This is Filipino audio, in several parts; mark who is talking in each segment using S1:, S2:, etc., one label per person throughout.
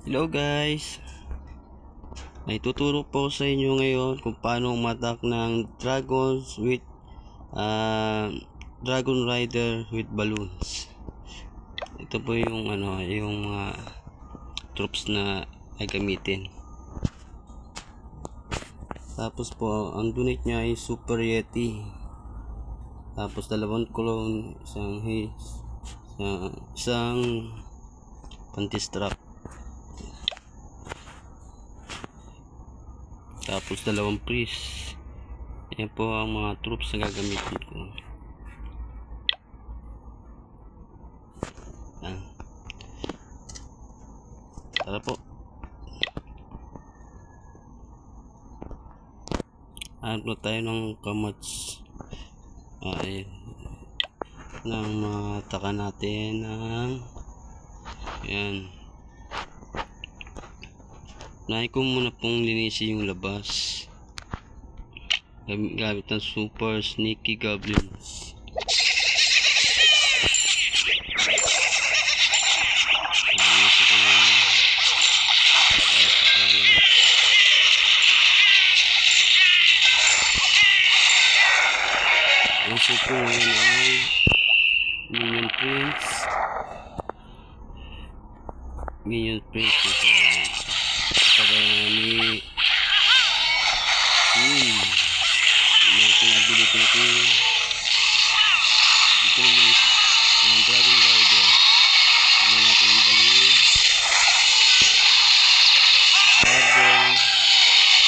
S1: Hello guys, may tuturo po sa inyo ngayon kung paano umatak ng dragons with Dragon Rider with balloons. Ito po yung yung troops na ay gamitin. Tapos po ang donate niya ay Super Yeti. Tapos dalawang clone, isang panty-strap. Tapos dalawang priest. Yan po ang mga troops na gagamitin ko. Yan. Tara po. Hanap tayo ng kamats. Nang mataka natin ng yan. Unahin ko muna pong linisin yung labas gamit ng Super Sneaky Goblins. Linisin ko na para sa kanan. Linisin ko ngayon ang Minion Prince ito. Ni ability nito ito naman ang Dragon Rider. Ano natin ang balloon Dragon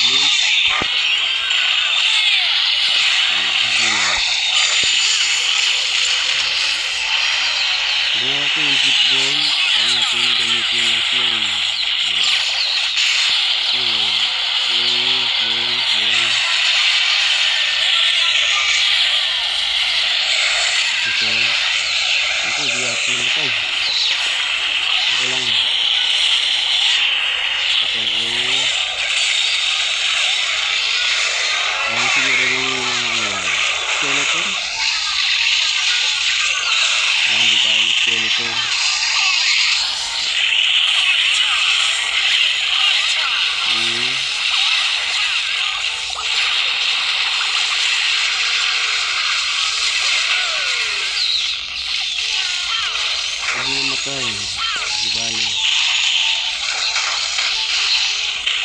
S1: Blink kung natin yung flip doon saan natin gamitin ang flame. Ito diyak namatay. Ito lang. Ito siguro yung skeleton. Hindi tayo ng skeleton. Hindi namatay. Dibali.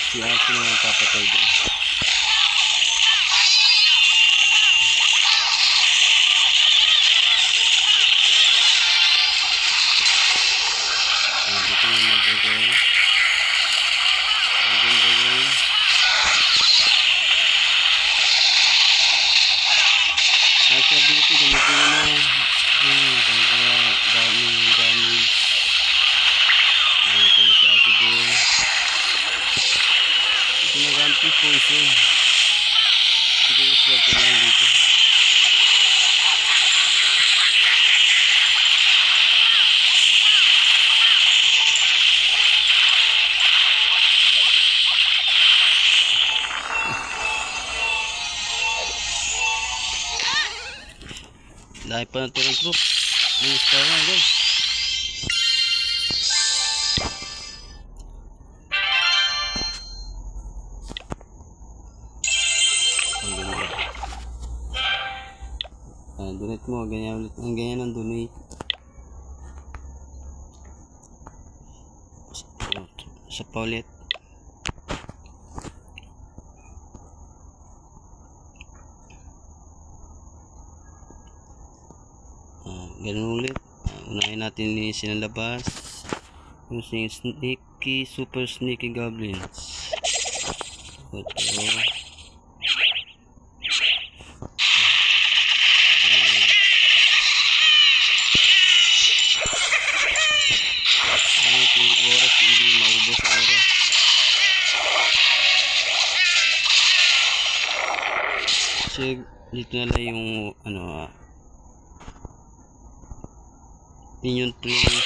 S1: Si Arthur naman papatay doon. Dito naman dragon. Dragon. Sa ability gamitin mo na dami ito na sa asido ito na gamit yung poison siguro swag ko na dito. Dahil pa natin ang troops please tayo nga guys. Donate mo, ganyan ulit. Ang ganyan ang donate. Sa paulit. Ganun ulit. Unahin natin linisin ang labas. Yung Super Sneaky Goblins. Ito. Oras hindi maubos oras. Kasi dito na lang yung Minion Prince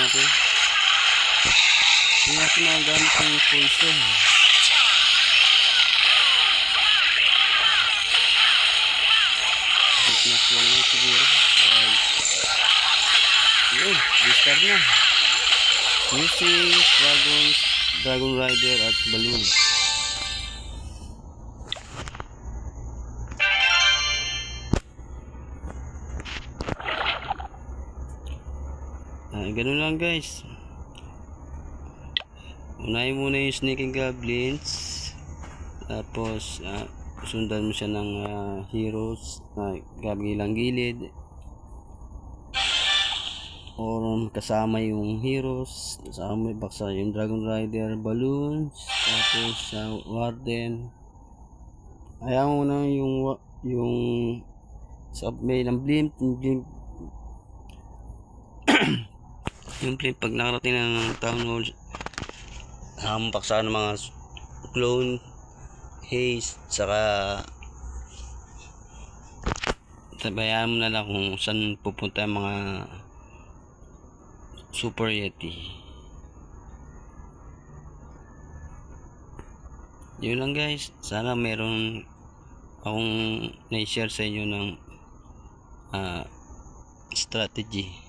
S1: natin. Hindi natin magagamit ng poison. Weakness lang lang siguro. Yun, restart na. Using Dragon Rider at Balloon. Ganun lang guys. Unahin muna yung Sneaking Goblins. Tapos sundan mo siya ng heroes na kabilang gilid. Or kasama yung heroes. Kasama baksa yung Dragon Rider, Balloons. Tapos Warden. Ayaw mo na yung sa may ng blimp. Yung blimp pag nakarating na ng town hall, paksa ng mga clone, haze, saka tabayaan mo na lang kung saan pupunta yung mga Super Yeti. Yun lang guys, sana meron akong na-share sa inyo ng strategy